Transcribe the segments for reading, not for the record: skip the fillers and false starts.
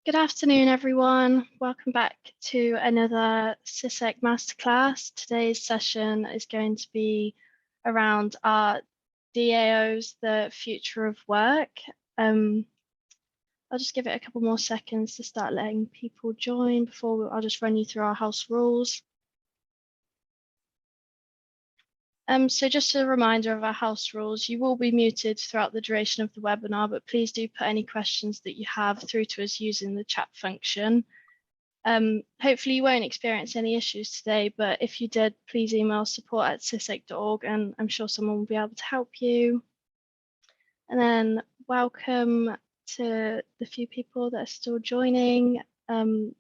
Good afternoon, everyone. Welcome back to another CIISec Masterclass. Today's session is going to be around our DAOs, the future of work. I'll just give it a couple more seconds to start letting people join before I'll just run you through our house rules. So just a reminder of our house rules, you will be muted throughout the duration of the webinar, but please do put any questions that you have through to us using the chat function. Hopefully you won't experience any issues today, but if you did, please email support@ciisec.org and I'm sure someone will be able to help you. And then welcome to the few people that are still joining.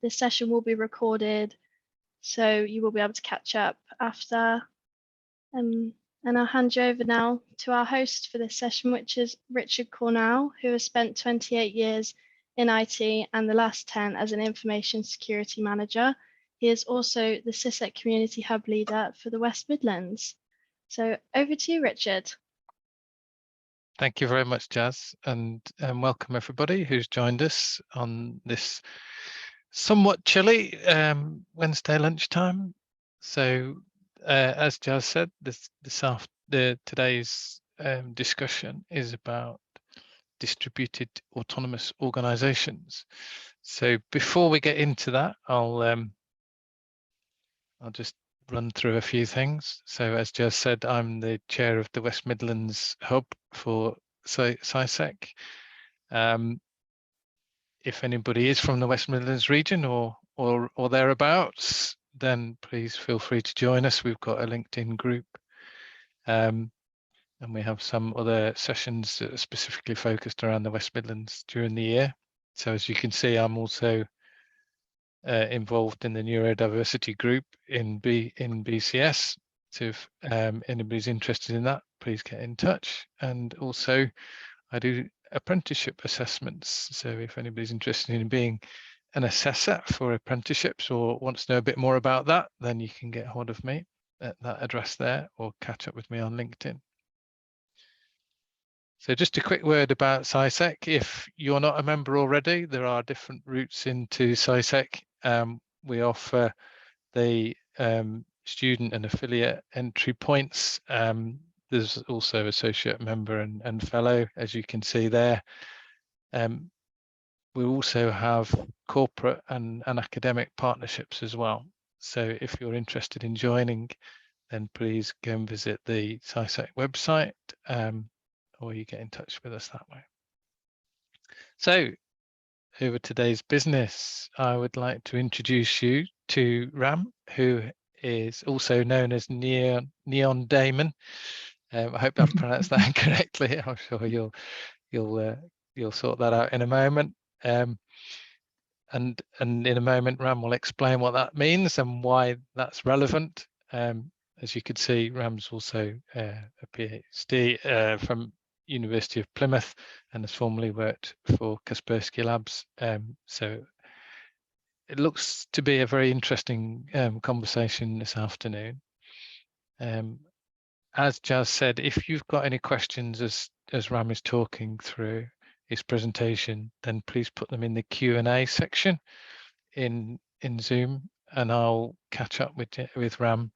This session will be recorded, so you will be able to catch up after. And I'll hand you over now to our host for this session, which is Richard Cornell, who has spent 28 years in IT and the last 10 as an information security manager. He is also the CIISec Community Hub leader for the West Midlands. So over to you, Richard. Thank you very much, Jazz, and welcome everybody who's joined us on this somewhat chilly Wednesday lunchtime. So as Jazz said, today's discussion is about distributed autonomous organizations. So before we get into that, I'll just run through a few things. So as Jazz said, I'm the chair of the West Midlands Hub for CIISec. If anybody is from the West Midlands region or thereabouts, then please feel free to join us. We've got a LinkedIn group, and we have some other sessions that are specifically focused around the West Midlands during the year. So as you can see, I'm also involved in the neurodiversity group in BCS. So if anybody's interested in that, please get in touch. And also I do apprenticeship assessments. So if anybody's interested in being an assessor for apprenticeships or wants to know a bit more about that, then you can get hold of me at that address there or catch up with me on LinkedIn. So just a quick word about CIISec. If you're not a member already, there are different routes into CIISec. We offer the student and affiliate entry points. There's also associate member and fellow, as you can see there. We also have corporate and academic partnerships as well. So if you're interested in joining, then please go and visit the CIISec website, or you get in touch with us that way. So over today's business, I would like to introduce you to Ram, who is also known as Neon Damon. I hope I've pronounced that correctly. I'm sure you'll sort that out in a moment. And in a moment, Ram will explain what that means and why that's relevant. As you can see, Ram's also a PhD from University of Plymouth and has formerly worked for Kaspersky Labs. So it looks to be a very interesting conversation this afternoon. As Jazz said, if you've got any questions as Ram is talking through his presentation, then please put them in the Q&A section in Zoom, and I'll catch up with Ram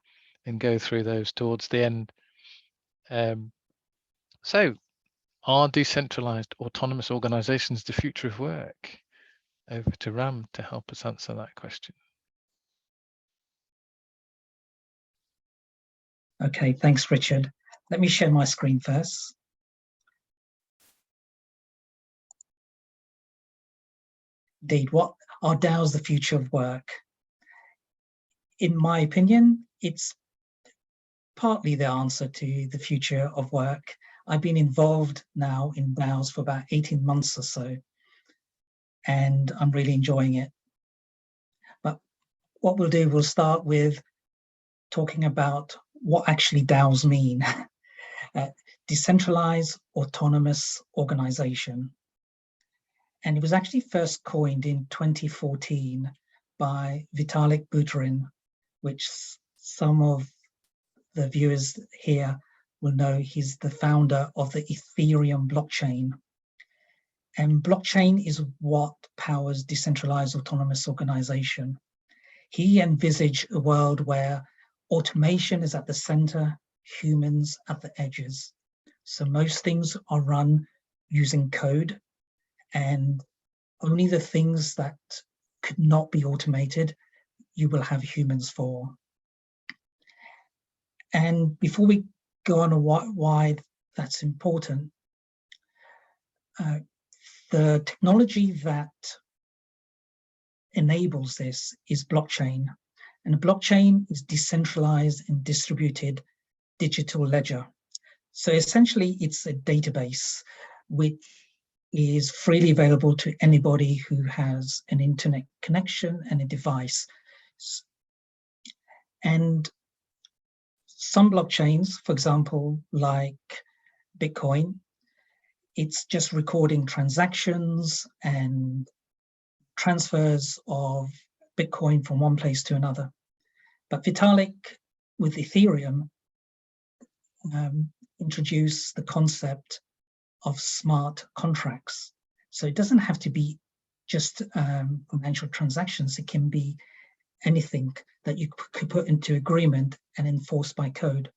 and go through those towards the end. So, are decentralized autonomous organizations the future of work? Over to Ram to help us answer that question. Okay, thanks, Richard. Let me share my screen first. Indeed, what are DAOs the future of work? In my opinion, it's partly the answer to the future of work. I've been involved now in DAOs for about 18 months or so, and I'm really enjoying it. But what we'll do, we'll start with talking about what actually DAOs mean. Decentralized autonomous organization. And it was actually first coined in 2014 by Vitalik Buterin, which some of the viewers here will know he's the founder of the Ethereum blockchain. And blockchain is what powers decentralized autonomous organization. He envisaged a world where automation is at the center, humans at the edges. So most things are run using code, and only the things that could not be automated, you will have humans for. And before we go on to why that's important, the technology that enables this is blockchain. And a blockchain is decentralized and distributed digital ledger. So essentially, it's a database which is freely available to anybody who has an internet connection and a device. And some blockchains, for example, like Bitcoin, it's just recording transactions and transfers of Bitcoin from one place to another. But Vitalik, with Ethereum, introduced the concept of smart contracts. So it doesn't have to be just financial transactions. It can be anything that you could put into agreement and enforce by code.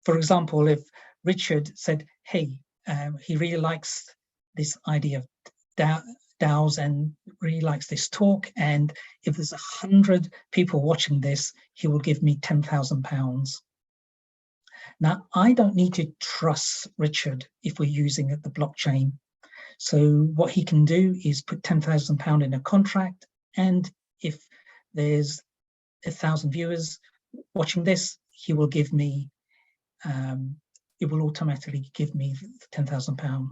For example, if Richard said, hey, he really likes this idea of DAOs and really likes this talk, and if there's 100 people watching this, he will give me £10,000. Now, I don't need to trust Richard if we're using the blockchain. So what he can do is put £10,000 in a contract, and if there's 1,000 viewers watching this, he will give me, it will automatically give me £10,000.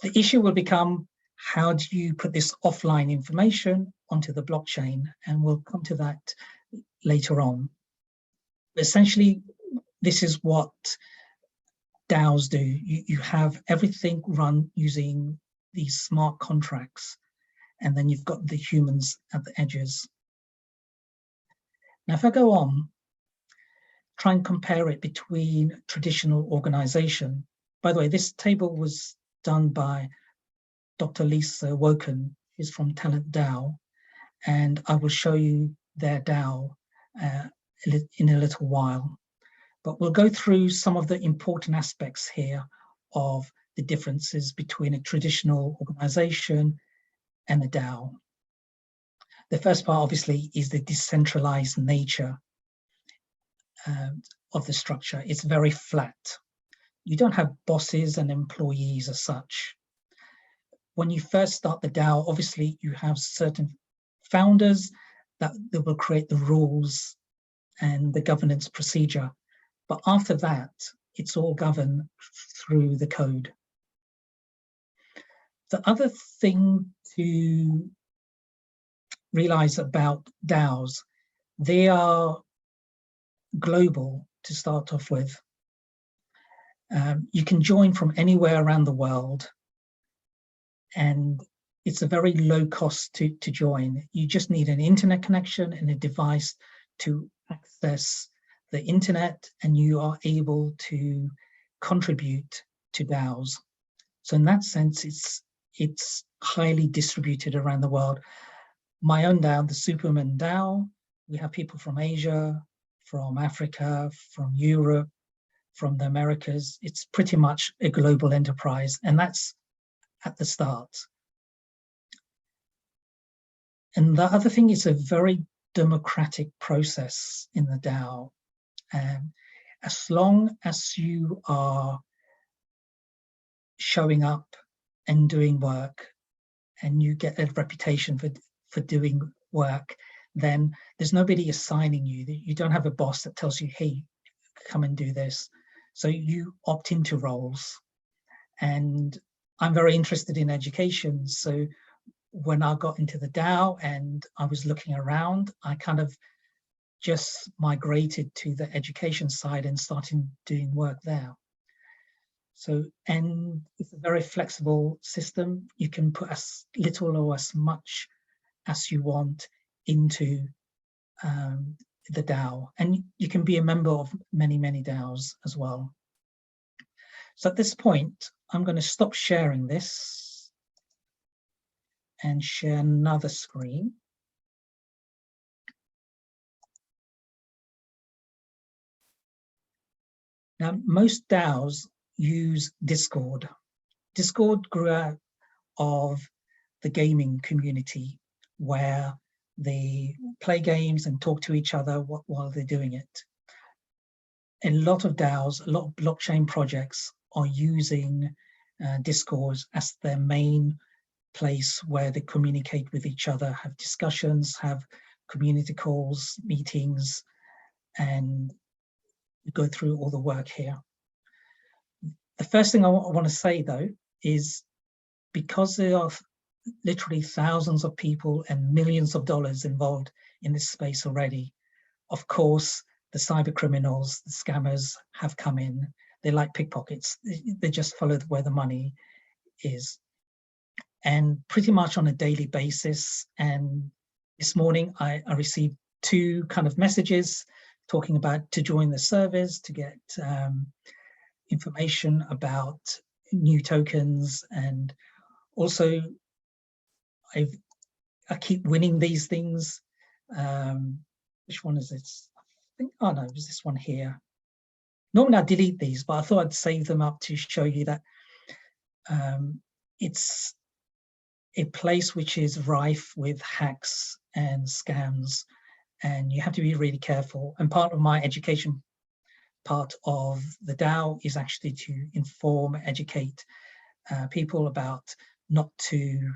The issue will become, how do you put this offline information onto the blockchain? And we'll come to that later on. Essentially, this is what DAOs do. You have everything run using these smart contracts, and then you've got the humans at the edges. Now, if I go on, try and compare it between traditional organization. By the way, this table was done by Dr. Lisa Woken, who's from Talent DAO, and I will show you their DAO in a little while. But we'll go through some of the important aspects here of the differences between a traditional organization and a DAO. The first part, obviously, is the decentralized nature of the structure. It's very flat. You don't have bosses and employees as such. When you first start the DAO, obviously, you have certain founders that will create the rules and the governance procedure. But after that, it's all governed through the code. The other thing to realize about DAOs, they are global to start off with. You can join from anywhere around the world, and it's a very low cost to join. You just need an internet connection and a device to access the internet, and you are able to contribute to DAOs. So in that sense, it's highly distributed around the world. My own DAO, the Superman DAO, we have people from Asia, from Africa, from Europe, from the Americas. It's pretty much a global enterprise, and that's at the start. And the other thing is a very democratic process in the DAO. As long as you are showing up and doing work, and you get a reputation for doing work, then there's nobody assigning you. You don't have a boss that tells you, hey, come and do this. So you opt into roles. And I'm very interested in education. So when I got into the DAO and I was looking around, I kind of just migrated to the education side and started doing work there. So, and it's a very flexible system. You can put as little or as much as you want into the DAO, and you can be a member of many, many DAOs as well. So at this point, I'm going to stop sharing this and share another screen. Now, most DAOs use Discord. Discord grew out of the gaming community where they play games and talk to each other while they're doing it. A lot of DAOs, a lot of blockchain projects are using Discord as their main place where they communicate with each other, have discussions, have community calls, meetings, and go through all the work here. The first thing I want to say, though, is because there are literally thousands of people and millions of dollars involved in this space already, of course, the cyber criminals, the scammers have come in. They like pickpockets. They just follow where the money is. And pretty much on a daily basis. And this morning, I received 2 kind of messages talking about to join the servers, to get information about new tokens. And also, I keep winning these things. Which one is this? I think, oh no, it was this one here. Normally I delete these, but I thought I'd save them up to show you that it's a place which is rife with hacks and scams, and you have to be really careful. And part of my education part of the DAO is actually to inform, educate people about not to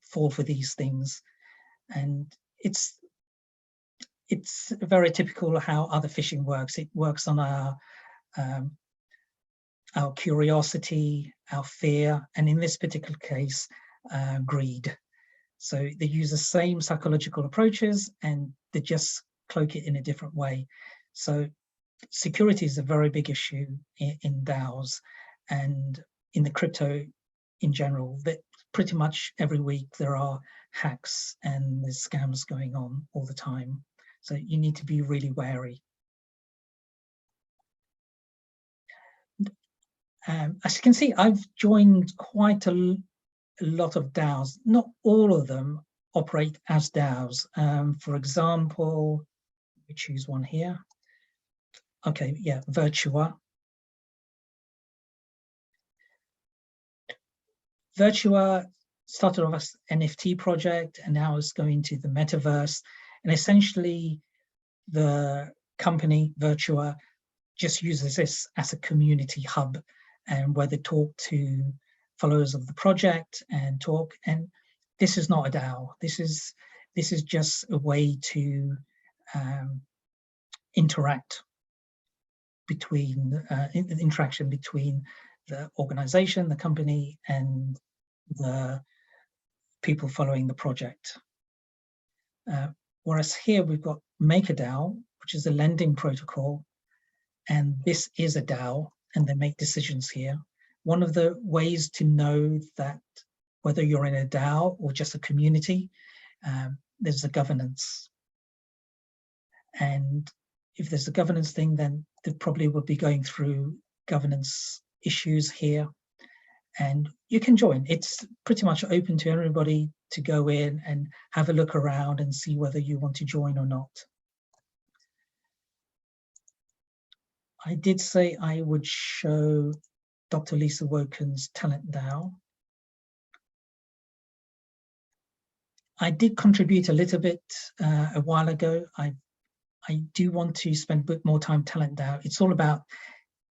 fall for these things. And it's very typical how other phishing works. It works on our curiosity, our fear, and in this particular case, greed. So they use the same psychological approaches and they just cloak it in a different way. So security is a very big issue in DAOs and in the crypto in general. That pretty much every week there are hacks and there's scams going on all the time. So you need to be really wary. As you can see, I've joined quite a lot of DAOs. Not all of them operate as DAOs. For example, we choose one here. Okay, yeah, Virtua. Virtua started off as an NFT project and now is going to the metaverse. And essentially, the company Virtua just uses this as a community hub, and where they talk to followers of the project and talk. And this is not a DAO. This is just a way to interact between interaction between the organization, the company, and the people following the project. Whereas here we've got MakerDAO, which is a lending protocol, and this is a DAO, and they make decisions here. One of the ways to know that whether you're in a DAO or just a community, there's a governance. And if there's a governance thing, then they probably will be going through governance issues here. And you can join. It's pretty much open to everybody to go in and have a look around and see whether you want to join or not. I did say I would show Dr. Lisa Woken's Talent DAO. I did contribute a little bit a while ago. I do want to spend a bit more time Talent DAO. It's all about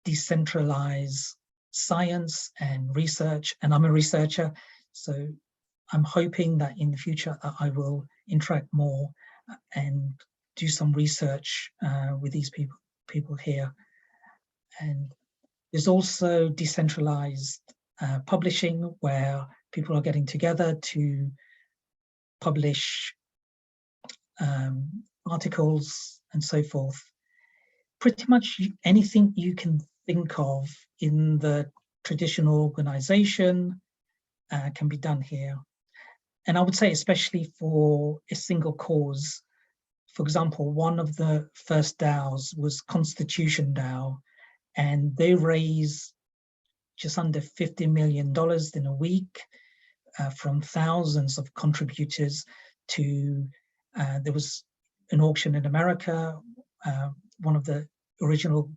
decentralized science and research, and I'm a researcher, so I'm hoping that in the future I will interact more and do some research with these people here. And there's also decentralized publishing, where people are getting together to publish articles and so forth. Pretty much anything you can think of in the traditional organization can be done here. And I would say especially for a single cause. For example, one of the first DAOs was Constitution DAO, and they raise just under $50 million in a week from thousands of contributors to, there was an auction in America, one of the original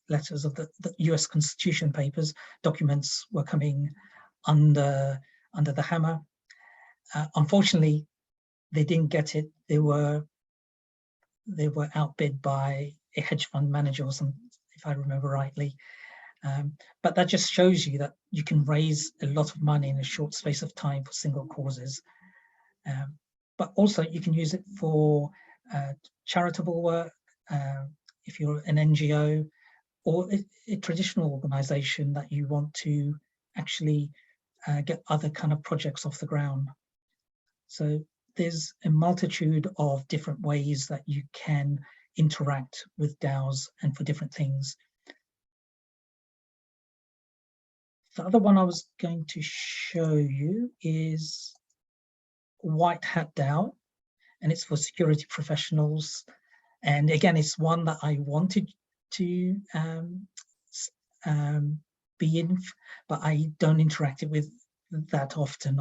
letters of the US Constitution papers, documents were coming under the hammer. Unfortunately, they didn't get it. They were outbid by a hedge fund manager or something, if I remember rightly. But that just shows you that you can raise a lot of money in a short space of time for single causes. But also you can use it for charitable work, if you're an NGO or a traditional organization that you want to actually get other kind of projects off the ground. So there's a multitude of different ways that you can interact with DAOs and for different things. The other one I was going to show you is White Hat DAO, and it's for security professionals. And again, it's one that I wanted to be in, but I don't interact with that often.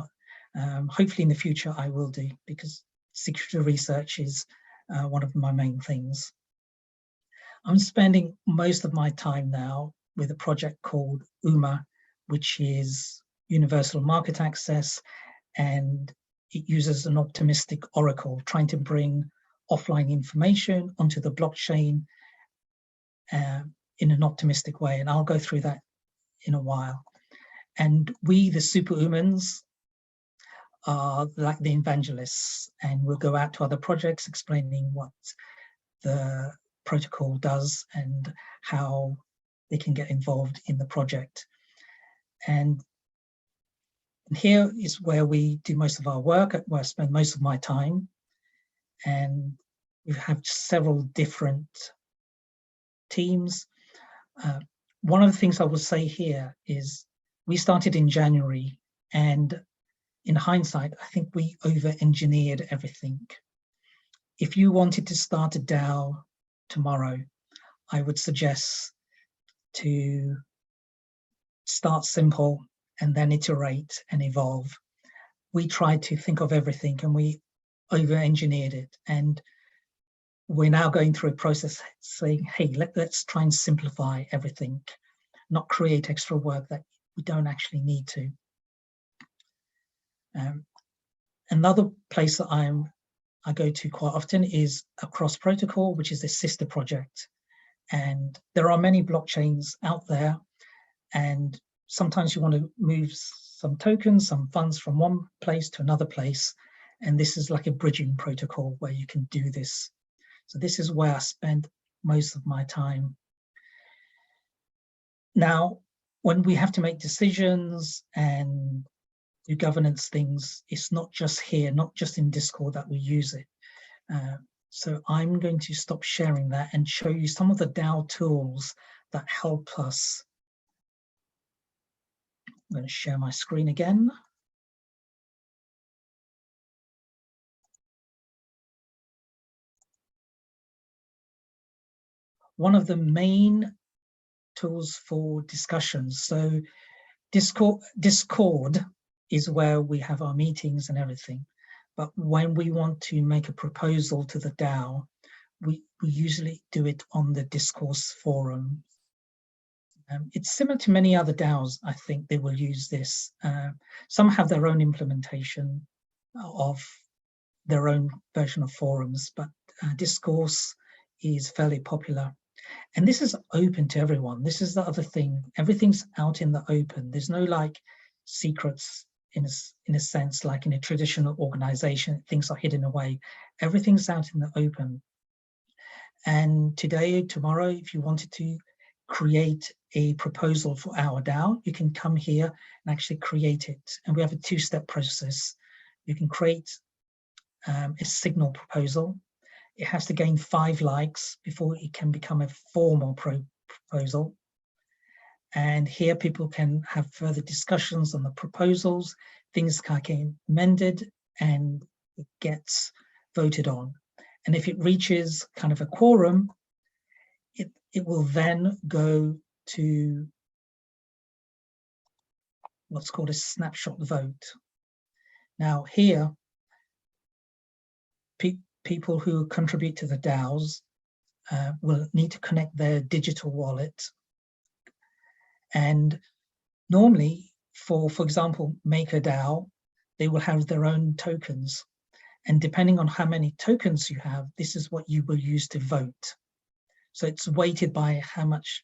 Hopefully in the future I will do, because security research is one of my main things. I'm spending most of my time now with a project called UMA, which is Universal Market Access, and it uses an optimistic oracle, trying to bring offline information onto the blockchain in an optimistic way. And I'll go through that in a while. And we, the superhumans, are like the evangelists, and we'll go out to other projects explaining what the protocol does and how they can get involved in the project. And here is where we do most of our work, where I spend most of my time. And we have several different teams. One of the things I will say here is we started in January, and in hindsight, I think we over-engineered everything. If you wanted to start a DAO tomorrow, I would suggest to start simple and then iterate and evolve. We tried to think of everything and we over-engineered it. And we're now going through a process saying, hey, let's try and simplify everything, not create extra work that we don't actually need to. Another place that I go to quite often is Across Protocol, which is a sister project. And there are many blockchains out there, and sometimes you want to move some tokens, some funds from one place to another place. And this is like a bridging protocol where you can do this. So this is where I spend most of my time. Now, when we have to make decisions and do governance things, it's not just here, not just in Discord that we use it. So I'm going to stop sharing that and show you some of the DAO tools that help us. I'm going to share my screen again. One of the main tools for discussions. So Discord is where we have our meetings and everything. But when we want to make a proposal to the DAO, we usually do it on the discourse forum. It's similar to many other DAOs. I think they will use this. Some have their own implementation of their own version of forums, but discourse is fairly popular. And this is open to everyone. This is the other thing. Everything's out in the open. There's no like secrets in a sense, like in a traditional organization, things are hidden away. Everything's out in the open. And today, tomorrow, if you wanted to create a proposal for our DAO, you can come here and actually create it. And we have a two-step process. You can create a signal proposal. It has to gain 5 likes before it can become a formal proposal. And here people can have further discussions on the proposals, things can get amended and it gets voted on. And if it reaches kind of a quorum, it will then go to what's called a snapshot vote. Now here, people who contribute to the DAOs will need to connect their digital wallet. And normally, for example, MakerDAO, they will have their own tokens. And depending on how many tokens you have, this is what you will use to vote. So it's weighted by how much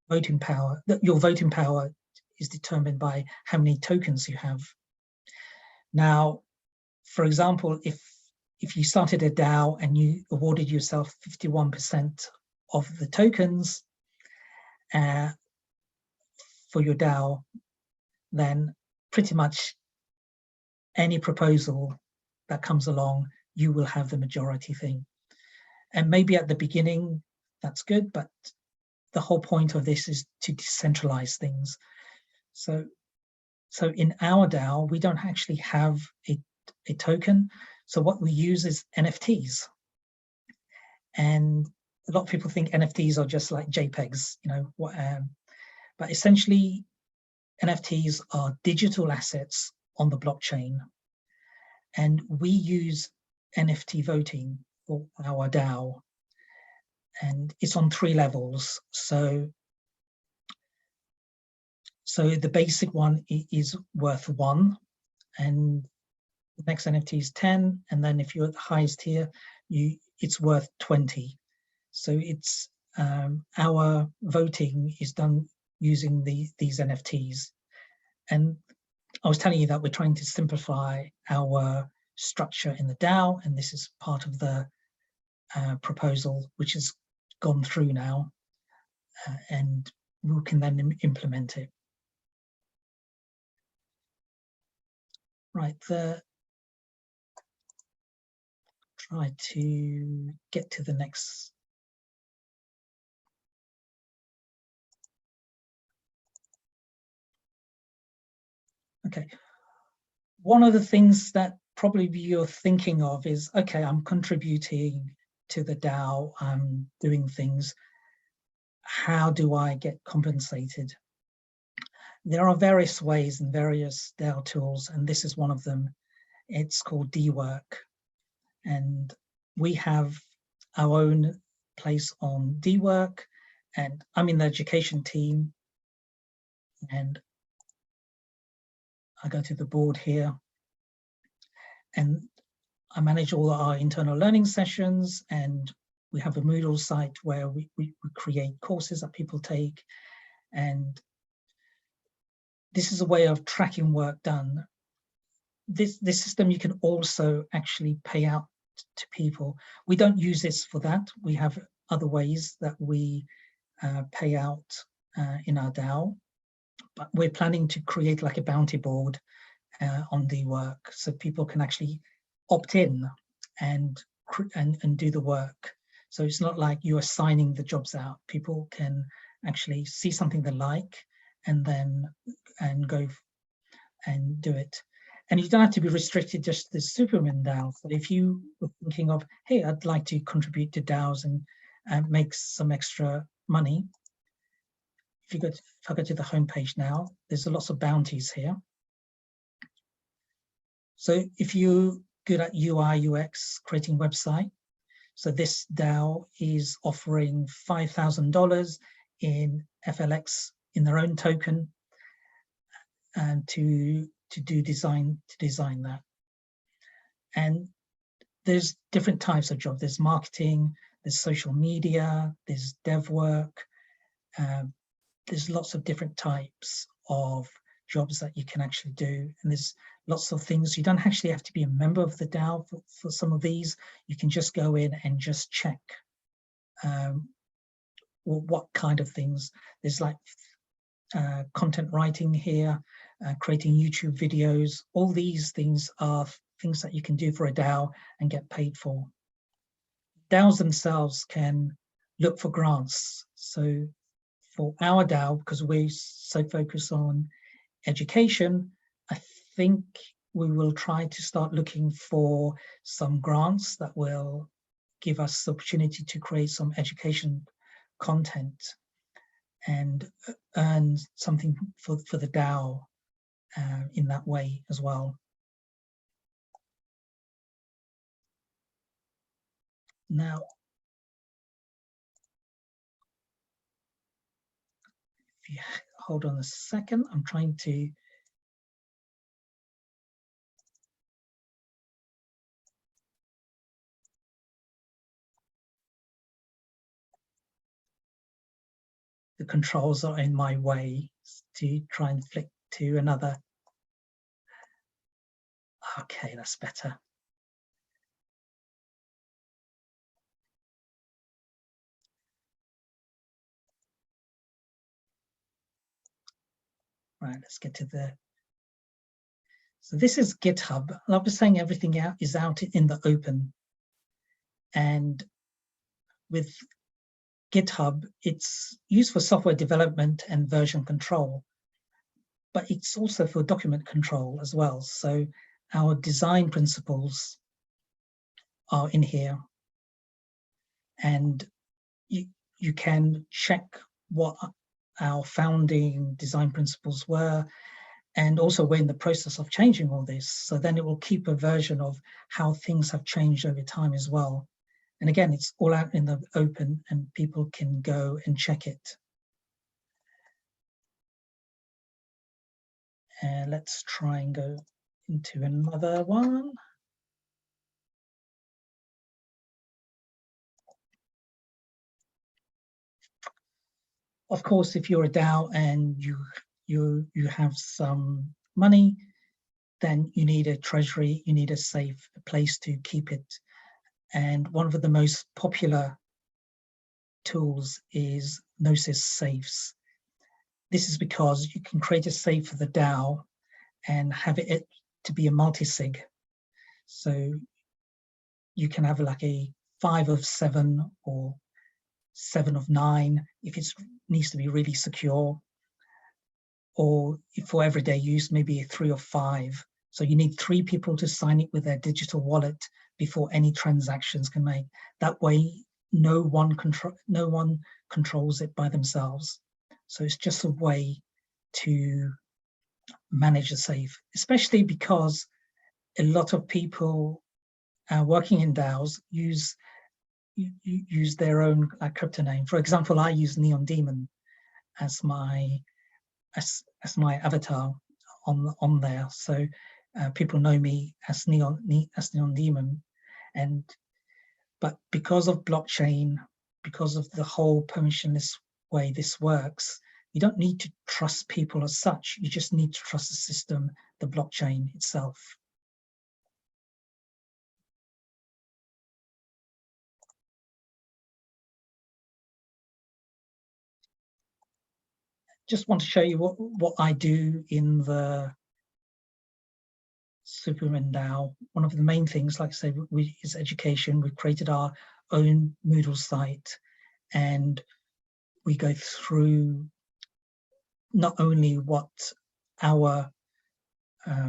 voting power, your voting power is determined by how many tokens you have. Now, for example, if you started a DAO and you awarded yourself 51% of the tokens for your DAO, then pretty much any proposal that comes along, you will have the majority thing. And maybe at the beginning, that's good, but the whole point of this is to decentralize things. So in our DAO, we don't actually have a token. So what we use is NFTs. And a lot of people think NFTs are just like JPEGs, you know, but essentially NFTs are digital assets on the blockchain. And we use NFT voting for our DAO. And it's on 3 levels. So the basic one is worth 1, and the next NFT is 10, and then if you're at the highest tier, it's worth 20. So it's our voting is done using these NFTs. And I was telling you that we're trying to simplify our structure in the DAO, and this is part of the proposal which has gone through now, and we can then implement it. Right, try to get to the next. Okay, one of the things that probably you're thinking of is, okay, I'm contributing to the DAO, I'm doing things. How do I get compensated? There are various ways and various DAO tools, and this is one of them. It's called dwork. And we have our own place on dwork, and I'm in the education team, and I go to the board here, and I manage all our internal learning sessions, and we have a Moodle site where we create courses that people take, and this is a way of tracking work done. This system, you can also actually pay out to people. We don't use this for that. We have other ways that we pay out in our DAO, but we're planning to create like a bounty board on the work, so people can actually opt in and do the work. So it's not like you are signing the jobs out. People can actually see something they like and then go and do it. And you don't have to be restricted just to the Superman DAO. But if you were thinking of, hey, I'd like to contribute to DAOs and make some extra money, if I go to the homepage now, there's lots of bounties here. So if you're good at UI, UX, creating website, so this DAO is offering $5,000 in FLX in their own token, and to design that. And there's different types of jobs. There's marketing, there's social media, there's dev work. There's lots of different types of jobs that you can actually do. And there's lots of things. You don't actually have to be a member of the DAO for some of these. You can just go in and just check what kind of things. There's like content writing here, creating YouTube videos. All these things are things that you can do for a DAO and get paid for. DAOs themselves can look for grants. So for our DAO, because we're so focused on education, I think we will try to start looking for some grants that will give us the opportunity to create some education content and earn something for the DAO in that way as well. Now, if you hold on a second, I'm trying to the controls are in my way to try and flick to another. Okay, that's better. Right, let's get to the. So this is GitHub. I was saying everything is out in the open. And with GitHub, it's used for software development and version control, but it's also for document control as well. So our design principles are in here. And you can check what our founding design principles were, and also we're in the process of changing all this. So then it will keep a version of how things have changed over time as well. And again, it's all out in the open and people can go and check it. And let's try and go into another one. Of course, if you're a DAO and you have some money, then you need a treasury, you need a safe place to keep it. And one of the most popular tools is Gnosis safes. This is because you can create a safe for the DAO and have it to be a multi-sig. So you can have like a 5 of 7 or 7 of 9 if it needs to be really secure, or for everyday use, maybe a 3 of 5. So you need 3 people to sign it with their digital wallet before any transactions can make. That way, no one controls it by themselves. So it's just a way to manage a safe, especially because a lot of people working in DAOs use their own crypto name. For example, I use Neon Demon as my avatar on there. So people know me as Neon Demon, but because of blockchain, because of the whole permissionless way this works, you don't need to trust people as such. You just need to trust the system, the blockchain itself. Just want to show you what I do in the Superman DAO. One of the main things, like I say, is education. We've created our own Moodle site, and we go through not only what our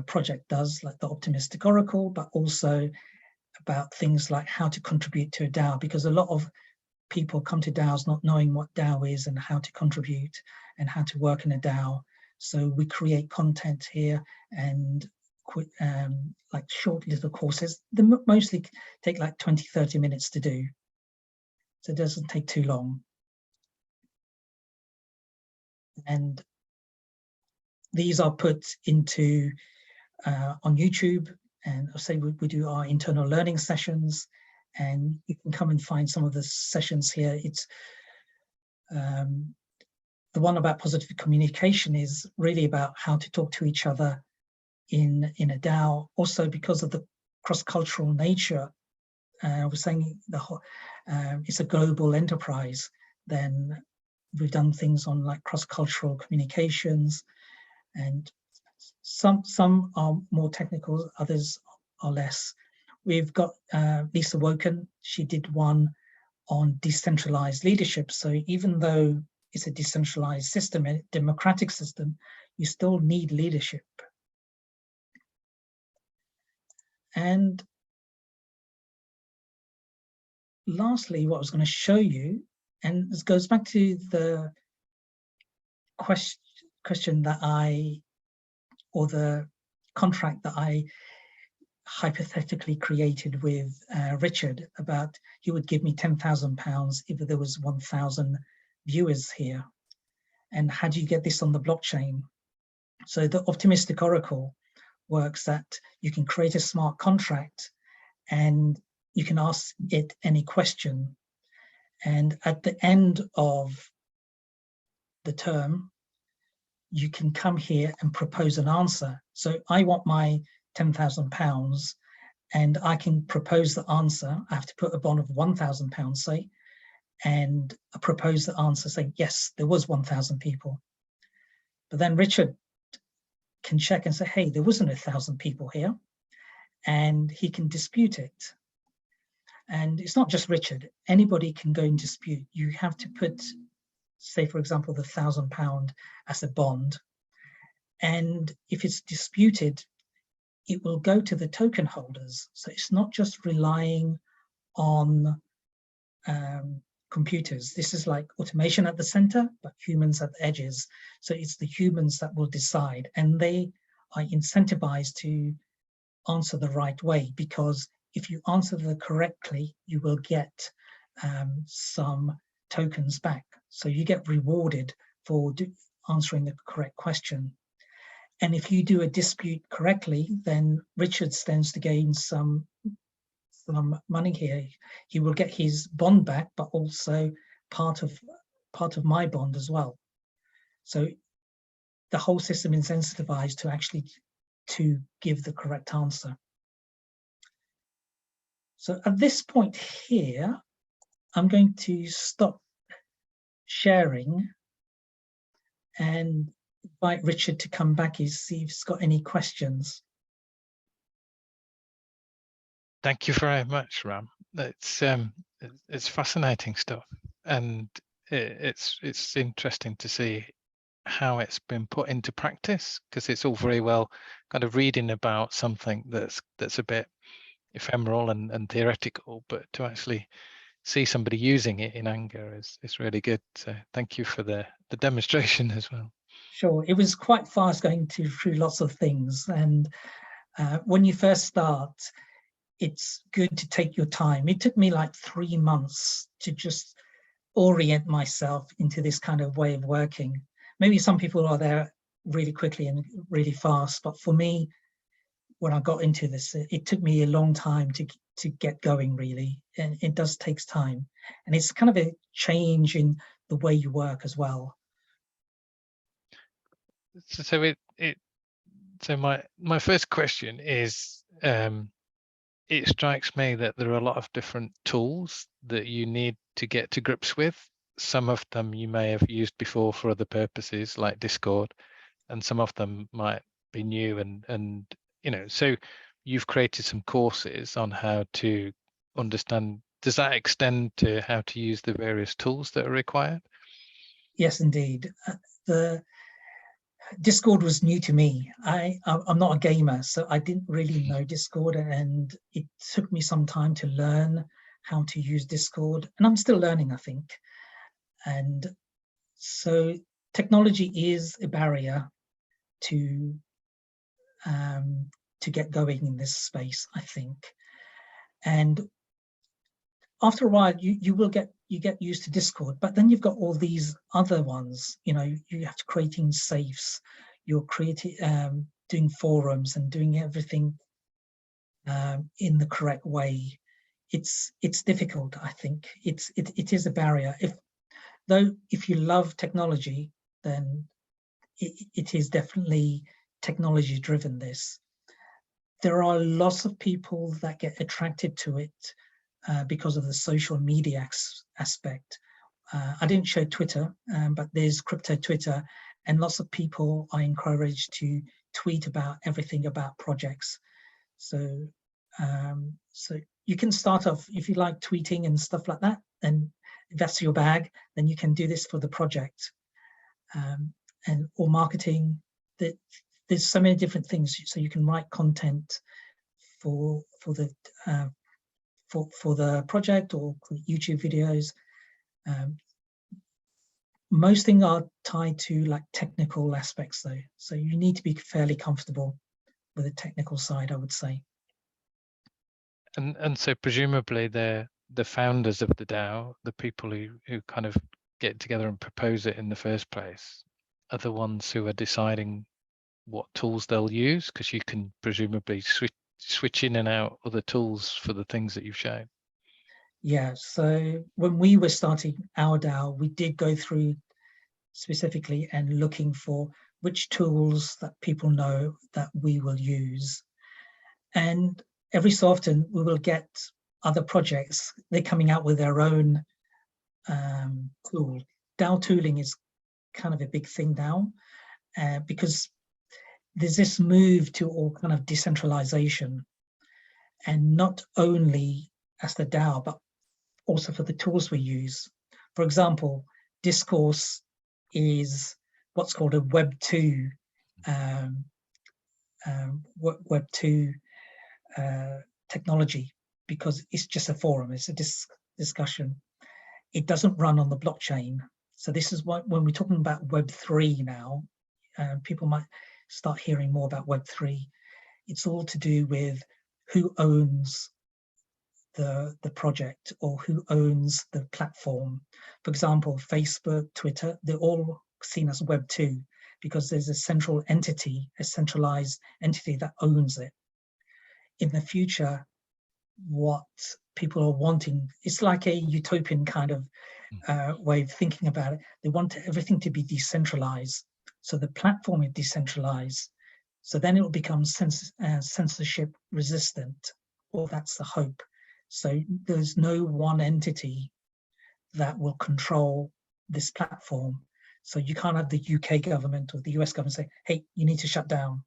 project does, like the Optimistic Oracle, but also about things like how to contribute to a DAO, because a lot of people come to DAOs not knowing what DAO is and how to contribute and how to work in a DAO. So we create content here and like short little courses. They mostly take like 20-30 minutes to do. So it doesn't take too long. And these are put into on YouTube, and I'll say we do our internal learning sessions, and you can come and find some of the sessions here. It's the one about positive communication is really about how to talk to each other in a DAO. Also, because of the cross-cultural nature, I was saying the whole it's a global enterprise. Then we've done things on like cross-cultural communications, and some are more technical, others are less. We've got Lisa Woken. She did one on decentralized leadership. So even though it's a decentralized system, a democratic system, you still need leadership. And lastly, what I was going to show you, and this goes back to the question that or the contract that I hypothetically created with Richard about he would give me £10,000 if there was 1,000 viewers here. And how do you get this on the blockchain? So the optimistic oracle works that you can create a smart contract and you can ask it any question. And at the end of the term, you can come here and propose an answer. So I want my £10,000 and I can propose the answer. I have to put a bond of £1,000, say, and I propose the answer saying, yes, there was 1,000 people. But then Richard can check and say, hey, there wasn't 1,000 people here, and he can dispute it. And it's not just Richard, anybody can go and dispute. You have to put, say, for example, the £1,000 as a bond. And if it's disputed, it will go to the token holders. So it's not just relying on computers. This is like automation at the center, but humans at the edges. So it's the humans that will decide, and they are incentivized to answer the right way, because if you answer correctly, you will get some tokens back. So you get rewarded for answering the correct question. And if you do a dispute correctly, then Richard stands to gain some money here. He will get his bond back, but also part of my bond as well. So the whole system is incentivized to actually to give the correct answer. So at this point here, I'm going to stop sharing and invite Richard to come back and see if he's got any questions. Thank you very much, Ram. It's fascinating stuff, and it's interesting to see how it's been put into practice, because it's all very well kind of reading about something that's a bit ephemeral and theoretical, but to actually see somebody using it in anger is really good. So thank you for the demonstration as well. Sure, it was quite fast going through lots of things, and when you first start, it's good to take your time. It took me like 3 months to just orient myself into this kind of way of working. Maybe some people are there really quickly and really fast, but for me, when I got into this, it took me a long time to get going, really, and it does take time. And it's kind of a change in the way you work as well. So my first question is, it strikes me that there are a lot of different tools that you need to get to grips with. Some of them you may have used before for other purposes, like Discord, and some of them might be new, and you know, so you've created some courses on how to understand. Does that extend to how to use the various tools that are required? Yes, indeed. The Discord was new to me. I'm not a gamer, so I didn't really know Discord, and it took me some time to learn how to use Discord, and I'm still learning, I think. And so technology is a barrier to get going in this space, I think. And after a while, you get used to Discord, but then you've got all these other ones. You know, you have to creating safes, you're creating, doing forums, and doing everything in the correct way. It's difficult, I think. It is a barrier. If you love technology, then it is definitely technology driven. There are lots of people that get attracted to it because of the social media aspect. I didn't show Twitter, but there's crypto Twitter, and lots of people are encouraged to tweet about everything about projects. So you can start off, if you like tweeting and stuff like that, and if that's your bag, then you can do this for the project, or marketing. There's so many different things. So you can write content for for the project or YouTube videos. Most things are tied to like technical aspects though. So you need to be fairly comfortable with the technical side, I would say. And so presumably the founders of the DAO, the people who kind of get together and propose it in the first place, are the ones who are deciding what tools they'll use, because you can presumably switch in and out other tools for the things that you've shown. Yeah, so when we were starting our DAO, we did go through specifically and looking for which tools that people know that we will use. And every so often we will get other projects, they're coming out with their own tool. DAO tooling is kind of a big thing now, because there's this move to all kind of decentralization, and not only as the DAO, but also for the tools we use. For example, Discourse is what's called a Web 2 technology, because it's just a forum, it's a discussion. It doesn't run on the blockchain. So this is what, when we're talking about Web 3 now, people might start hearing more about Web 3. It's all to do with who owns the project, or who owns the platform. For example, Facebook, Twitter, they're all seen as Web 2 because there's a central entity, a centralized entity that owns it. In the future, what people are wanting, it's like a utopian kind of way of thinking about it. They want everything to be decentralized. So the platform is decentralized. So then it will become censorship resistant, or that's the hope. So there's no one entity that will control this platform. So you can't have the UK government or the US government say, hey, you need to shut down,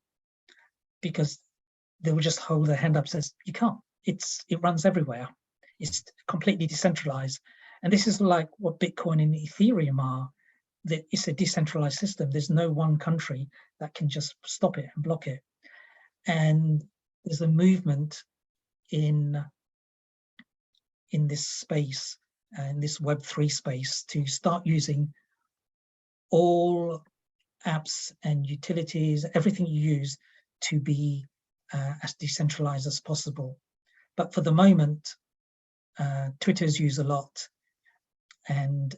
because they will just hold their hand up and says, you can't. It runs everywhere. It's completely decentralized. And this is like what Bitcoin and Ethereum are. That it's a decentralized system. There's no one country that can just stop it and block it. And there's a movement in this space, in this Web3 space, to start using all apps and utilities, everything you use, to be as decentralized as possible. But for the moment, Twitter's used a lot, and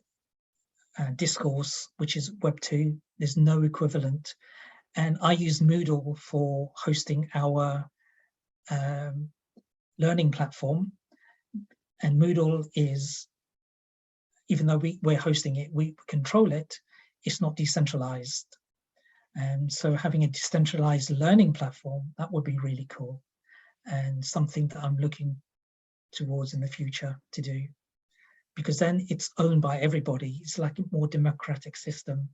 Discourse, which is Web 2, there's no equivalent. And I use Moodle for hosting our learning platform. And Moodle is, even though we're hosting it, we control it, it's not decentralized. And so having a decentralized learning platform, that would be really cool, and something that I'm looking towards in the future to do, because then it's owned by everybody. It's like a more democratic system.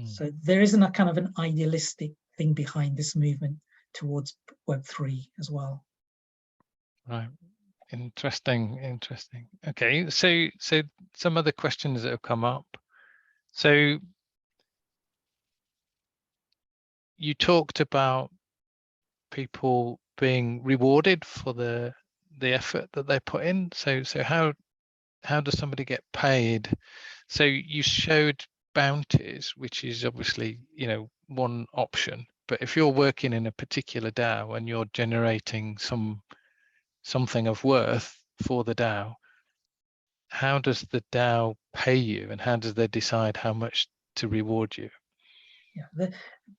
So there isn't a kind of an idealistic thing behind this movement towards Web3 as well. Right. Interesting. Okay, so some other questions that have come up. So you talked about people being rewarded for the effort that they put in. So how does somebody get paid? So you showed bounties, which is obviously, you know, one option. But if you're working in a particular DAO and you're generating something of worth for the DAO, how does the DAO pay you, and how does they decide how much to reward you? Yeah,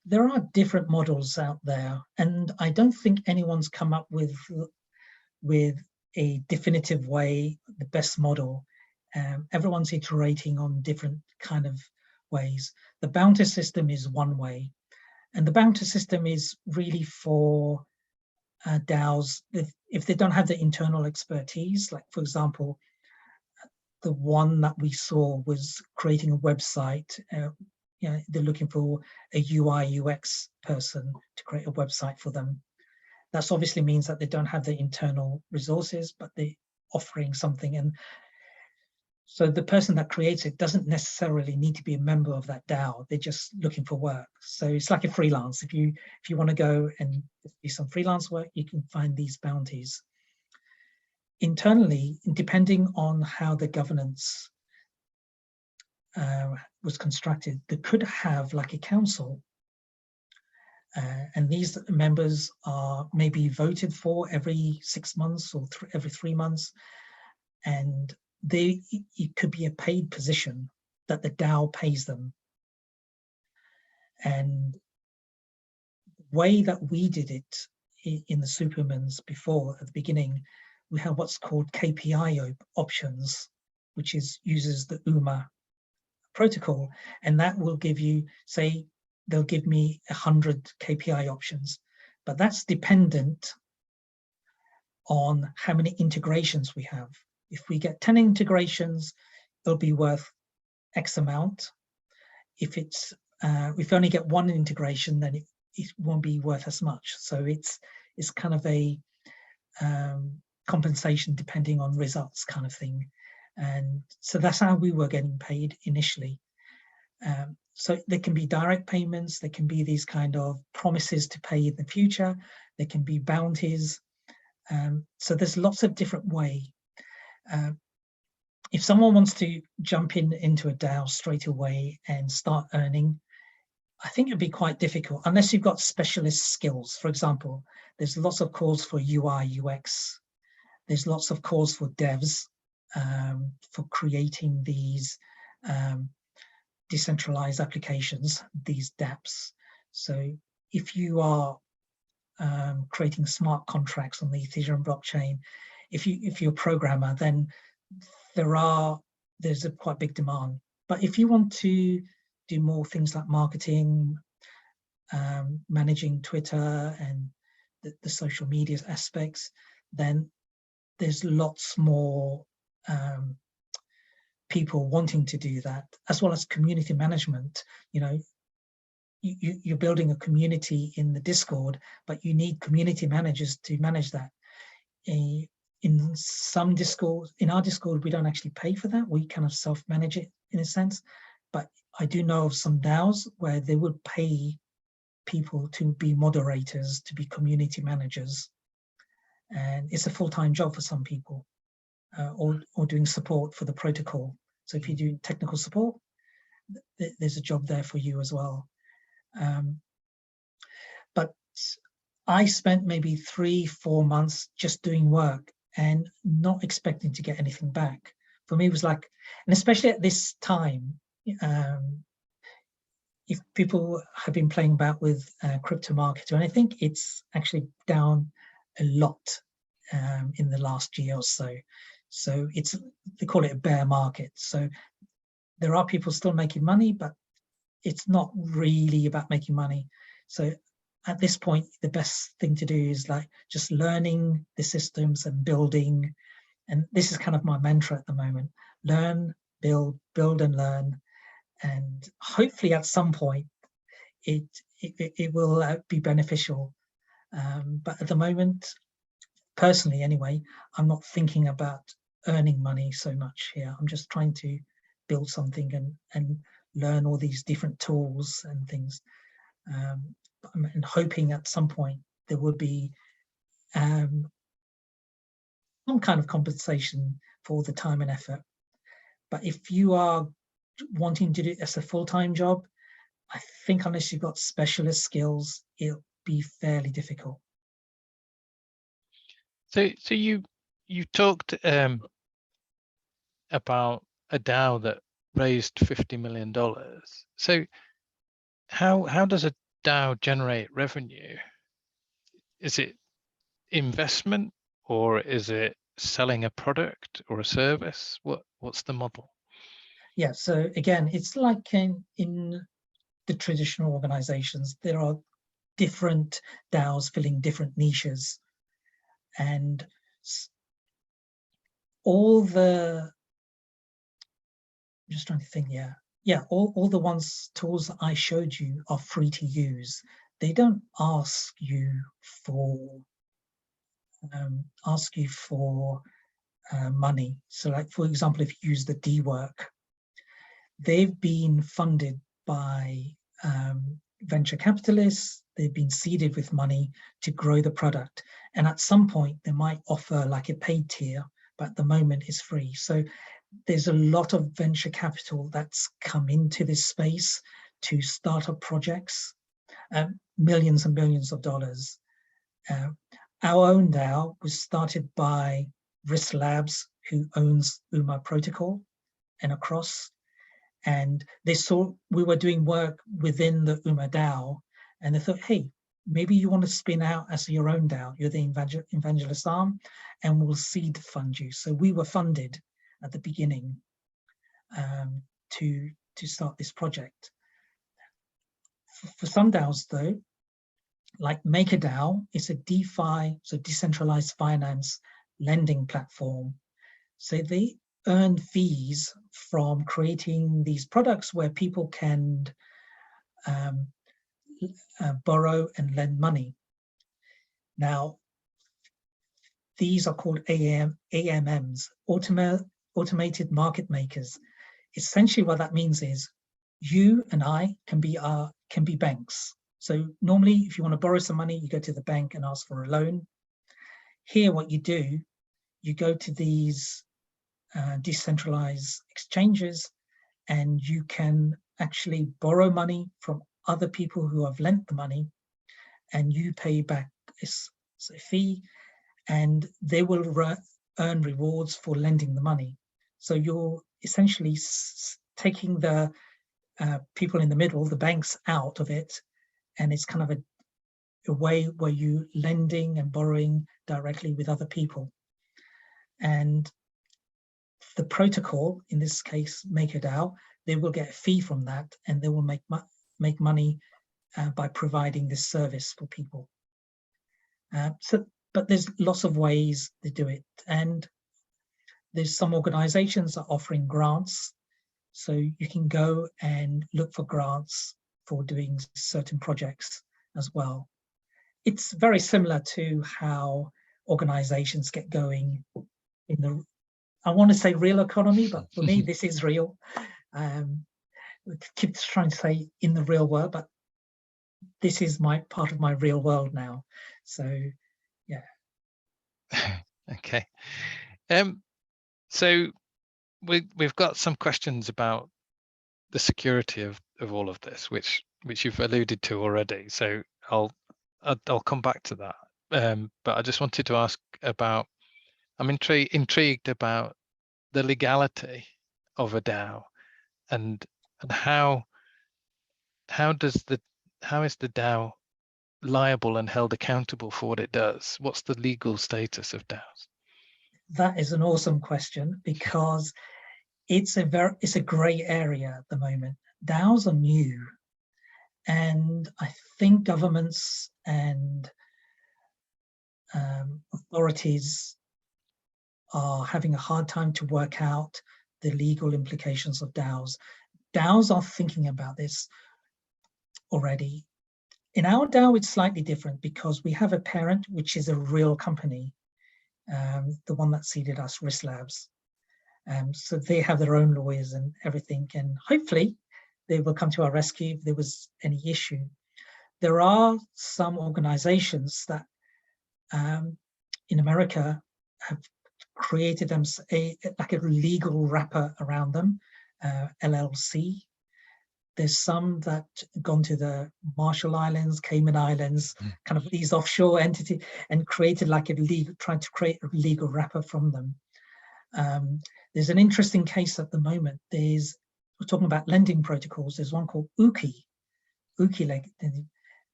there are different models out there, and I don't think anyone's come up with a definitive way, the best model. Everyone's iterating on different kind of ways. The bounty system is one way, and the bounty system is really for DAOs if they don't have the internal expertise. Like, for example, the one that we saw was creating a website. You know, they're looking for a UI UX person to create a website for them. That obviously means that they don't have the internal resources, but they're offering something. And so the person that creates it doesn't necessarily need to be a member of that DAO. They're just looking for work. So it's like a freelance. If you want to go and do some freelance work, you can find these bounties. internally, depending on how the governance was constructed, they could have like a council, and these members are maybe voted for every 6 months or every 3 months, and it could be a paid position that the DAO pays them. And the way that we did it in the Supermans before, at the beginning, we have what's called KPI options, which uses the UMA protocol, and that will give you, say, they'll give me 100 KPI options, but that's dependent on how many integrations we have. If we get 10 integrations, it'll be worth X amount. If we only get 1 integration, then it won't be worth as much. So it's kind of a compensation depending on results kind of thing. And so that's how we were getting paid initially. So there can be direct payments, there can be these kind of promises to pay in the future, there can be bounties. So there's lots of different ways. If someone wants to jump into a DAO straight away and start earning, I think it'd be quite difficult unless you've got specialist skills. For example, there's lots of calls for UI, UX. There's lots of calls for devs for creating these decentralized applications, these dApps. So if you are creating smart contracts on the Ethereum blockchain, if you're a programmer, then there's a quite big demand. But if you want to do more things like marketing, managing Twitter and the social media aspects, then there's lots more people wanting to do that, as well as community management. You know, you're building a community in the Discord, but you need community managers to manage that. In some Discord, in our Discord, we don't actually pay for that. We kind of self-manage it in a sense. But I do know of some DAOs where they would pay people to be moderators, to be community managers. And it's a full-time job for some people, or doing support for the protocol. So if you do technical support, there's a job there for you as well. But I spent maybe 3-4 months just doing work and not expecting to get anything back. For me, it was like, and especially at this time, if people have been playing about with crypto markets or anything, it's actually down a lot in the last year or so. So they call it a bear market. So there are people still making money, but it's not really about making money. So at this point, the best thing to do is like just learning the systems and building. And this is kind of my mantra at the moment: learn, build and learn. And hopefully at some point it will be beneficial. But at the moment, personally anyway, I'm not thinking about earning money so much here. I'm just trying to build something and learn all these different tools and things, and hoping at some point there will be some kind of compensation for the time and effort. But if you are wanting to do it as a full-time job, I think unless you've got specialist skills, it'll be fairly difficult. So you talked about a DAO that raised $50 million. So how does a DAO generate revenue? Is it investment, or is it selling a product or a service? What's the model? Yeah, so again, it's like in the traditional organizations, there are different DAOs filling different niches, and all the, I'm just trying to think, all the tools that I showed you are free to use. They don't ask you for money. So like, for example, if you use the D-Work, they've been funded by venture capitalists. They've been seeded with money to grow the product. And at some point they might offer like a paid tier, but at the moment it's free. So there's a lot of venture capital that's come into this space to start up projects, millions and millions of dollars. Our own DAO was started by RISC Labs, who owns UMA Protocol and Across. And they saw we were doing work within the UMA DAO, and they thought, hey, maybe you want to spin out as your own DAO. You're the evangelist arm, and we'll seed fund you. So we were funded at the beginning to start this project. For some DAOs, though, like MakerDAO, it's a DeFi, so decentralized finance lending platform. So they earn fees from creating these products where people can borrow and lend money. Now, these are called AMMs, automated market makers. Essentially what that means is you and I can be banks. So normally if you want to borrow some money, you go to the bank and ask for a loan. Here what you do, you go to these decentralized exchanges, and you can actually borrow money from other people who have lent the money, and you pay back a fee, and they will earn rewards for lending the money. So you're essentially taking the people in the middle, the banks, out of it, and it's kind of a way where you lending and borrowing directly with other people. And the protocol, in this case MakerDAO, they will get a fee from that, and they will make money by providing this service for people. But there's lots of ways to do it, and there's some organizations that are offering grants, so you can go and look for grants for doing certain projects as well. It's very similar to how organizations get going in the, I want to say real economy, but for me this is real. We keep trying to say in the real world, but this is my part of my real world now. So yeah. Okay. So we've got some questions about the security of all of this, which you've alluded to already. So I'll come back to that. But I just wanted to ask about, I'm intrigued about the legality of a DAO, and how is the DAO liable and held accountable for what it does? What's the legal status of DAOs? That is an awesome question, because it's a gray area at the moment. DAOs are new, and I think governments and authorities are having a hard time to work out the legal implications of DAOs. DAOs are thinking about this already. In our DAO, it's slightly different because we have a parent, which is a real company, the one that seeded us, RISC Labs. So they have their own lawyers and everything, and hopefully they will come to our rescue if there was any issue. There are some organizations that in America have created them like a legal wrapper around them, LLC. There's some that gone to the Marshall Islands, Cayman Islands, kind of these offshore entities, and created like a legal, trying to create a legal wrapper from them. There's an interesting case at the moment. We're talking about lending protocols. There's one called Uki,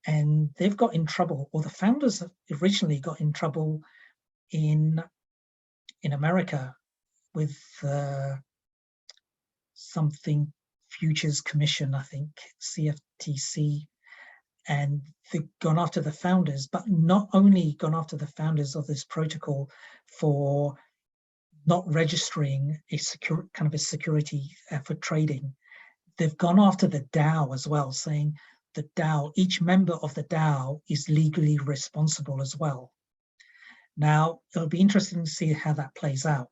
and they've got in trouble, or the founders originally got in trouble in America with something Futures Commission, I think, CFTC, and they've gone after the founders, but not only gone after the founders of this protocol for not registering a security for trading. They've gone after the DAO as well, saying the DAO, each member of the DAO is legally responsible as well. Now, it'll be interesting to see how that plays out,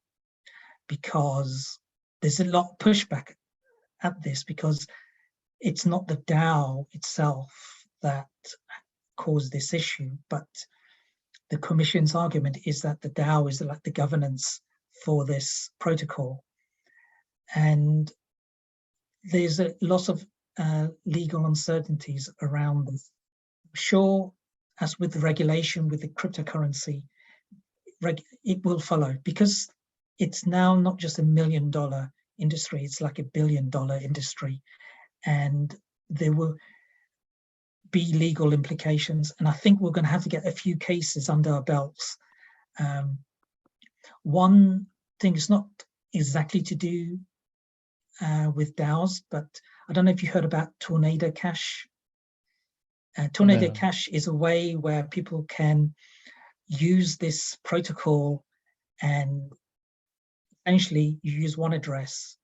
because there's a lot of pushback at this, because it's not the DAO itself that caused this issue, but the Commission's argument is that the DAO is like the governance for this protocol. And there's a lot of legal uncertainties around this. Sure, as with the regulation, with the cryptocurrency, it will follow, because it's now not just $1 million industry, it's like $1 billion industry. And there will be legal implications. And I think we're going to have to get a few cases under our belts. One thing is not exactly to do with DAOs, but I don't know if you heard about Tornado Cash. Tornado Cash is a way where people can use this protocol, and essentially you use one address,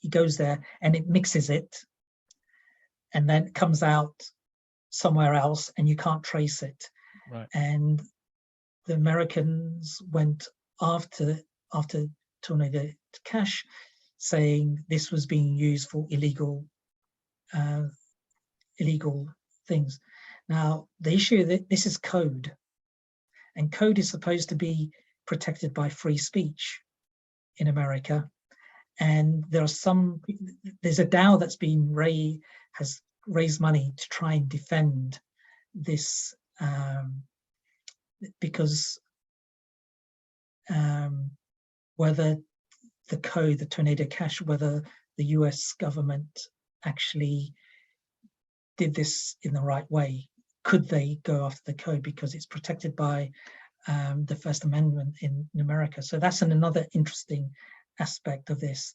it goes there and it mixes it, and then it comes out somewhere else and you can't trace it. Right. And the Americans went after Tornado Cash, saying this was being used for illegal things. Now, the issue that this is code, and code is supposed to be protected by free speech in America. And there's a DAO that's been has raised money to try and defend this, because whether the code, the Tornado Cash, whether the US government actually did this in the right way. Could they go after the code because it's protected by the First Amendment in America? So that's another interesting aspect of this.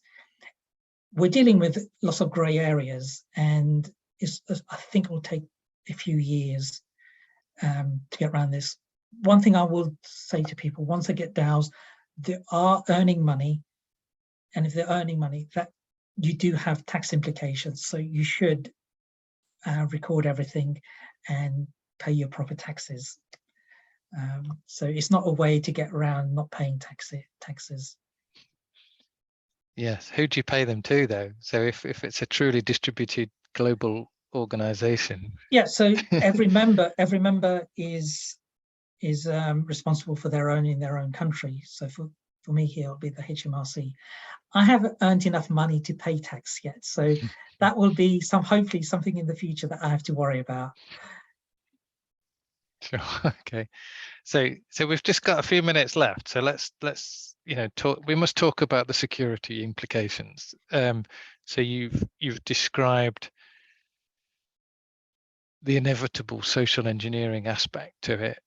We're dealing with lots of gray areas, and I think it will take a few years to get around this. One thing I will say to people, once they get DAOs, they are earning money. And if they're earning money, that you do have tax implications. So you should record everything and pay your proper taxes. So it's not a way to get around not paying taxes. Yes, who do you pay them to though? So if it's a truly distributed global organization. Yeah, so every member is responsible for their own country. So for me here, it'll be the HMRC. I haven't earned enough money to pay tax yet, so that will be hopefully something in the future that I have to worry about. Sure. Okay. So we've just got a few minutes left. So let's talk. We must talk about the security implications. So you've described the inevitable social engineering aspect to it.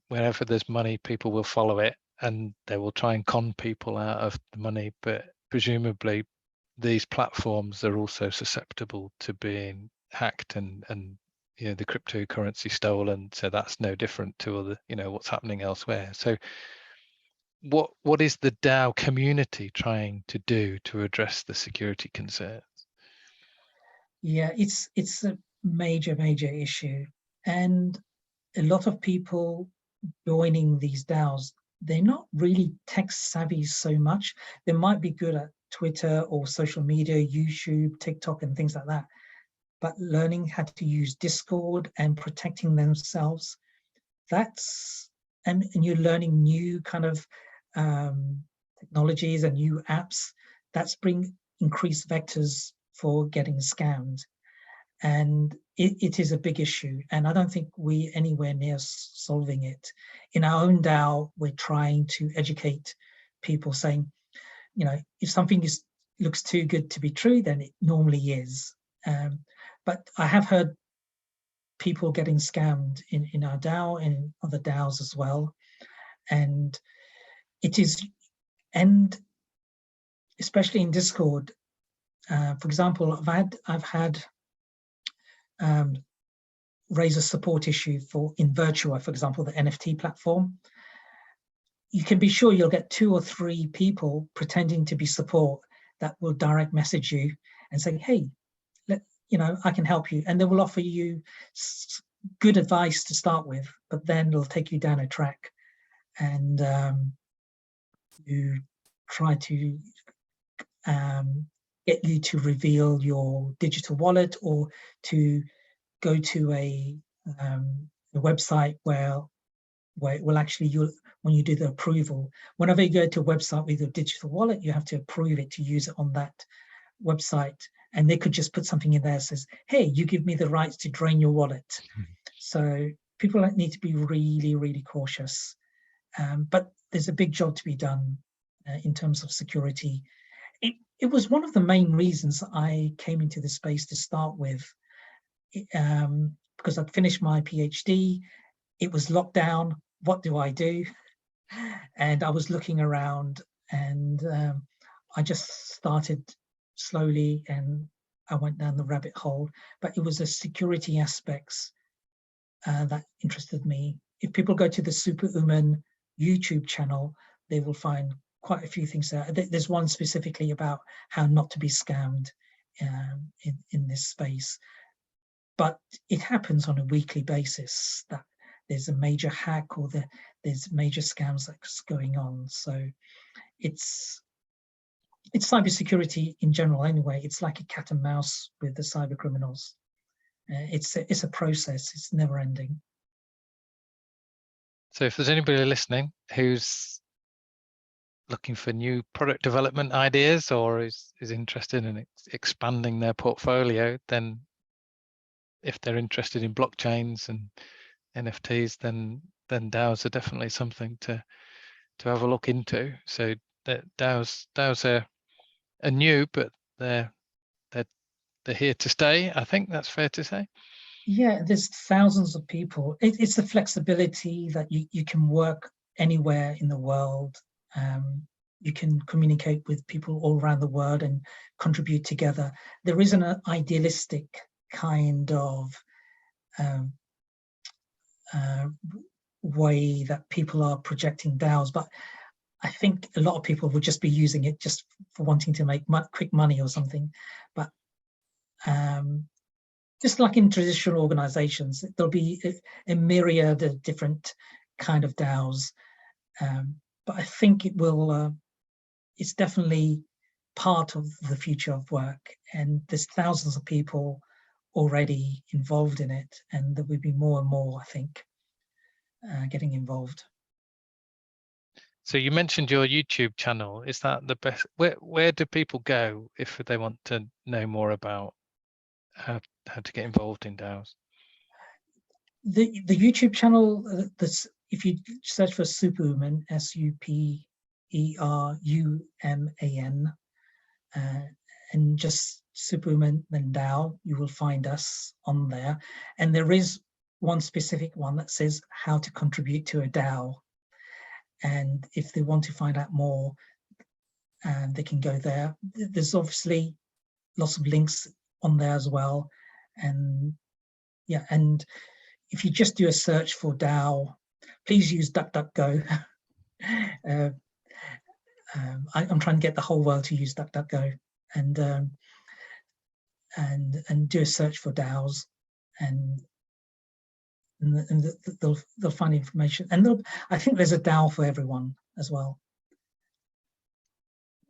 Wherever there's money, people will follow it, and they will try and con people out of the money. But presumably, these platforms are also susceptible to being hacked and the cryptocurrency stolen. So that's no different to other, what's happening elsewhere. So what is the DAO community trying to do to address the security concerns? Yeah, it's a major issue, and a lot of people joining these DAOs, they're not really tech savvy so much. They might be good at Twitter or social media, YouTube, TikTok, and things like that. But learning how to use Discord and protecting themselves, and you're learning new kind of technologies and new apps, that's bring increased vectors for getting scammed. And it is a big issue, and I don't think we're anywhere near solving it. In our own DAO, we're trying to educate people, saying, if something looks too good to be true, then it normally is. But I have heard people getting scammed in our DAO and in other DAOs as well. And especially in Discord, for example, I've had raise a support issue in Virtua, for example, the NFT platform. You can be sure you'll get 2 or 3 people pretending to be support that will direct message you and say, hey, I can help you. And they will offer you good advice to start with, but then they'll take you down a track and you try to get you to reveal your digital wallet, or to go to a website where where it will actually, when you do the approval, whenever you go to a website with your digital wallet, you have to approve it to use it on that website. And they could just put something in there that says, hey, you give me the rights to drain your wallet. So people need to be really, really cautious. But there's a big job to be done in terms of security. It was one of the main reasons I came into the space to start with, because I'd finished my PhD. It was lockdown. What do I do? And I was looking around, and I just started slowly, and I went down the rabbit hole. But it was the security aspects that interested me. If people go to the Superhuman YouTube channel, they will find quite a few things there. There's one specifically about how not to be scammed in this space. But it happens on a weekly basis that there's a major hack, or there's major scams that's going on. So it's cybersecurity in general anyway. It's like a cat and mouse with the cyber criminals. It's a process. It's never ending. So if there's anybody listening who's looking for new product development ideas, or is interested in expanding their portfolio, then if they're interested in blockchains and NFTs, then DAOs are definitely something to have a look into. So that DAOs are new, but they're here to stay. I think that's fair to say. Yeah, there's thousands of people. It's the flexibility that you can work anywhere in the world. You can communicate with people all around the world and contribute together. There isn't an idealistic kind of way that people are projecting DAOs, but I think a lot of people would just be using it just for wanting to make quick money or something. But just like in traditional organizations, there'll be a myriad of different kind of DAOs. But I think it will, it's definitely part of the future of work. And there's thousands of people already involved in it. And there will be more and more, I think, getting involved. So you mentioned your YouTube channel. Is that the best? Where do people go if they want to know more about how to get involved in DAOs? The YouTube channel, if you search for Superhuman, SUPERUMAN, and just Superhuman then DAO, you will find us on there. And there is one specific one that says how to contribute to a DAO. And if they want to find out more, they can go there. There's obviously lots of links on there as well. And yeah, and if you just do a search for DAO, please use DuckDuckGo. I'm trying to get the whole world to use DuckDuckGo, and do a search for DAOs, and they'll find information. And I think there's a DAO for everyone as well.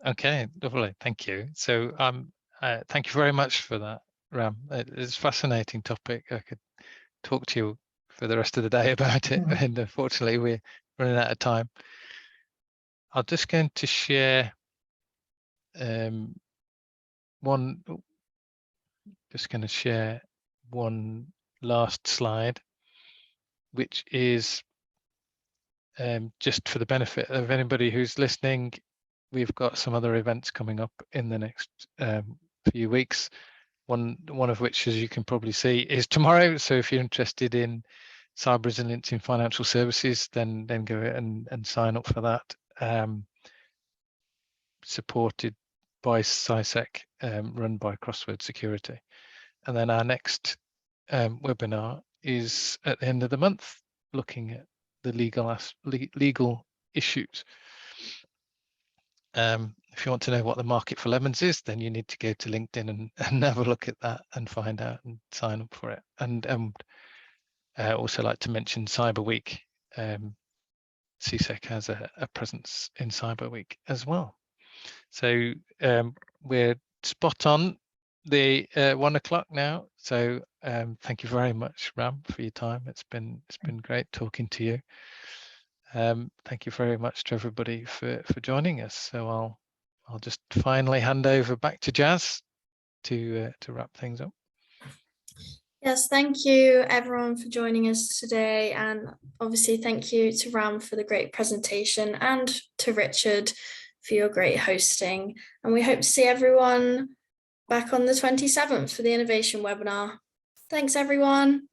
Okay, lovely, thank you. So thank you very much for that, Ram. It's a fascinating topic. I could talk to you for the rest of the day about it, and unfortunately we're running out of time. I'm just going to share one last slide, which is just for the benefit of anybody who's listening. We've got some other events coming up in the next few weeks. One of which, as you can probably see, is tomorrow. So if you're interested in cyber resilience in financial services, then go and sign up for that. Supported by CIISec, run by Crossword Security. And then our next webinar is at the end of the month, looking at the legal issues. If you want to know what the market for lemons is, then you need to go to LinkedIn and have a look at that and find out and sign up for it. And also like to mention Cyber Week. CIISec has a presence in Cyber Week as well. So we're spot on the 1 o'clock now. So thank you very much, Ram, for your time. It's been great talking to you. Thank you very much to everybody for joining us. So I'll just finally hand over back to Jazz to wrap things up. Yes, thank you everyone for joining us today, and obviously thank you to Ram for the great presentation and to Richard for your great hosting, and we hope to see everyone back on the 27th for the innovation webinar. Thanks everyone.